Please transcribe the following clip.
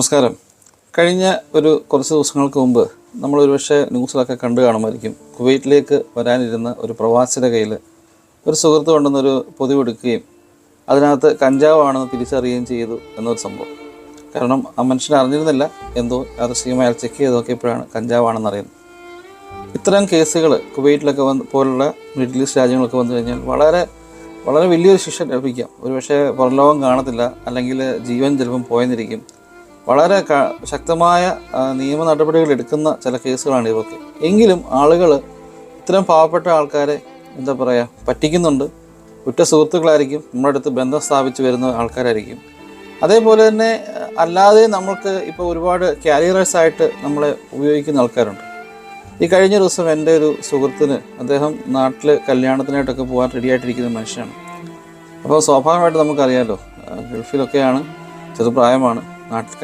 നമസ്കാരം. കഴിഞ്ഞ കുറച്ച് ദിവസങ്ങൾക്ക് മുമ്പ് നമ്മളൊരുപക്ഷെ ന്യൂസിലൊക്കെ കണ്ടു കാണുമായിരിക്കും. കുവൈറ്റിലേക്ക് വരാനിരുന്ന ഒരു പ്രവാസിയുടെ കയ്യിൽ ഒരു സുഹൃത്ത് കൊണ്ടുവന്നൊരു പൊതിവെടുക്കുകയും അതിനകത്ത് കഞ്ചാവാണെന്ന് തിരിച്ചറിയുകയും ചെയ്തു എന്നൊരു സംഭവം. കാരണം ആ മനുഷ്യൻ അറിഞ്ഞിരുന്നില്ല, എന്തോ യാദൃശ്ചികമായി അയാൾ ചെക്ക് ചെയ്ത് നോക്കിയപ്പോഴാണ് കഞ്ചാവാണെന്ന് അറിയുന്നത്. ഇത്തരം കേസുകൾ കുവൈറ്റിലൊക്കെ പോലുള്ള മിഡിൽ ഈസ്റ്റ് രാജ്യങ്ങളൊക്കെ വന്നു കഴിഞ്ഞാൽ വളരെ വളരെ വലിയൊരു ശിക്ഷ ലഭിക്കാം. ഒരുപക്ഷെ പുറംലോകം കാണത്തില്ല, അല്ലെങ്കിൽ ജീവൻ ചിലപ്പം പോയെന്നിരിക്കും. വളരെ ശക്തമായ നിയമ നടപടികൾ എടുക്കുന്ന ചില കേസുകളാണ് ഇതൊക്കെ. എങ്കിലും ആളുകൾ ഇത്തരം പാവപ്പെട്ട ആൾക്കാരെ പറ്റിക്കുന്നുണ്ട്. ഉറ്റ സുഹൃത്തുക്കളായിരിക്കും, നമ്മുടെ അടുത്ത് ബന്ധം സ്ഥാപിച്ച് വരുന്ന ആൾക്കാരായിരിക്കും. അതേപോലെ തന്നെ അല്ലാതെ നമ്മൾക്ക് ഇപ്പോൾ ഒരുപാട് ക്യാരിയേഴ്സായിട്ട് നമ്മളെ ഉപയോഗിക്കുന്ന ആൾക്കാരുണ്ട്. ഈ കഴിഞ്ഞ ദിവസം എൻ്റെ ഒരു സുഹൃത്തിന്, അദ്ദേഹം നാട്ടിൽ കല്യാണത്തിനായിട്ടൊക്കെ പോകാൻ റെഡിയായിട്ടിരിക്കുന്ന മനുഷ്യനാണ്. അപ്പോൾ സ്വാഭാവികമായിട്ട് നമുക്കറിയാമല്ലോ, ഗൾഫിലൊക്കെയാണ്, ചെറുപ്രായമാണ്, നാട്ടിൽ